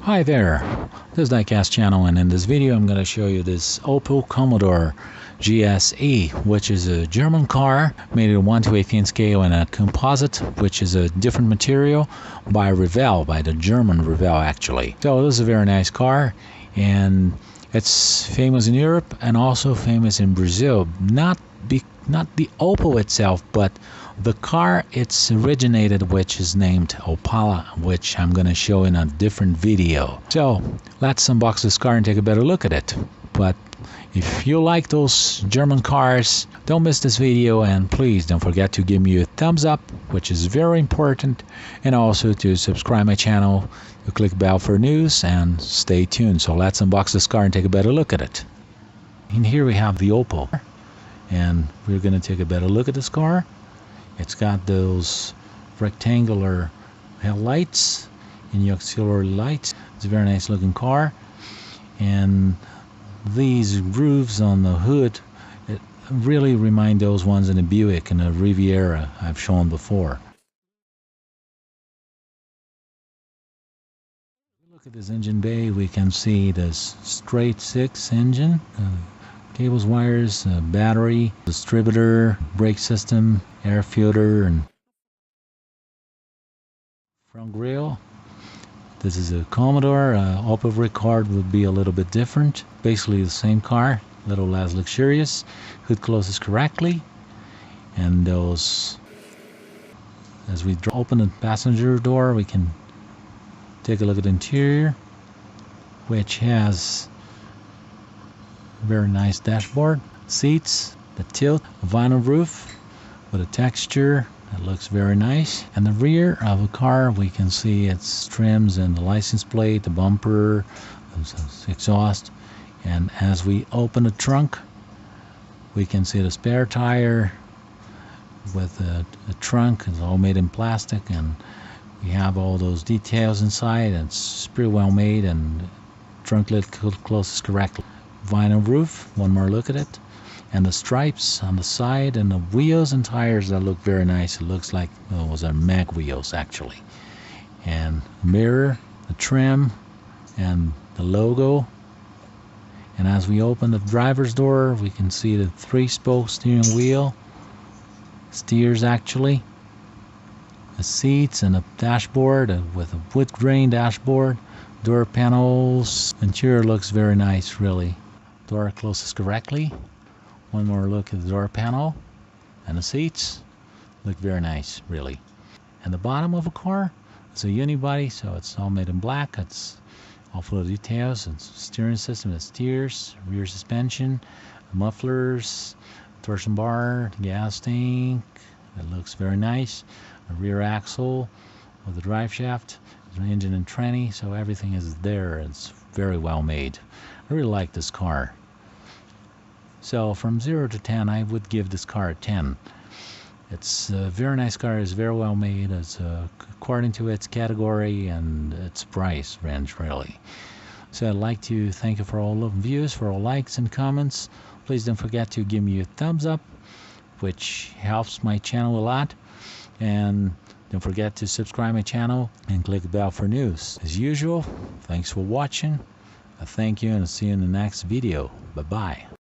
Hi there, this is Diecast channel, and in this video I'm going to show you this Opel Commodore GSE, which is a German car made in 1/18 scale and a composite, which is a different material by Revell, by the German Revell actually. So this is a very nice car, and it's famous in Europe and also famous in Brazil. Not the Opel itself, but the car it's originated, which is named Opel, which I'm going to show in a different video. So let's unbox this car and take a better look at it. But if you like those German cars, don't miss this video, and please don't forget to give me a thumbs up, which is very important, and also to subscribe my channel, to click the bell for news, and stay tuned. So let's unbox this car and take a better look at it. And here we have the Opel, and we're going to take a better look at this car. It's got those rectangular headlights and the auxiliary lights. It's a very nice looking car, and these grooves on the hood, it really remind those ones in the Buick and the Riviera I've shown before. Look at this engine bay. We can see this straight six engine, cables, wires, battery, distributor, brake system, air filter, and front grille. This is a Commodore. Opel Recard would be a little bit different. Basically the same car, a little less luxurious. Hood closes correctly, and those, as we open the passenger door, we can take a look at the interior, which has a very nice dashboard, seats, the tilt, a vinyl roof with a texture that looks very nice. And the rear of the car, we can see its trims and the license plate, the bumper, the exhaust. And as we open the trunk, we can see the spare tire with the trunk. It's all made in plastic, and we have all those details inside. It's pretty well made, and trunk lid closes correctly. Vinyl roof, one more look at it, and the stripes on the side, and the wheels and tires that look very nice. It looks like those are mag wheels actually. And mirror, the trim, and the logo. And as we open the driver's door, we can see the 3-spoke steering wheel, steers actually, the seats, and the dashboard with a wood grain dashboard, door panels. Interior looks very nice, really. Door closes correctly. One more look at the door panel, and the seats look very nice, really. And the bottom of the car is a unibody, so it's all made in black. It's all full of details. It's steering system, it steers, rear suspension, mufflers, torsion bar, gas tank. It looks very nice. A rear axle with a drive shaft, an engine and tranny, so everything is there. It's very well made. I really like this car. So from 0 to 10, I would give this car a 10. It's a very nice car. It's very well made. It's according to its category and its price range, really. So I'd like to thank you for all the views, for all likes and comments. Please don't forget to give me a thumbs up, which helps my channel a lot. And don't forget to subscribe my channel and click the bell for news. As usual, thanks for watching. I thank you, and I'll see you in the next video. Bye-bye.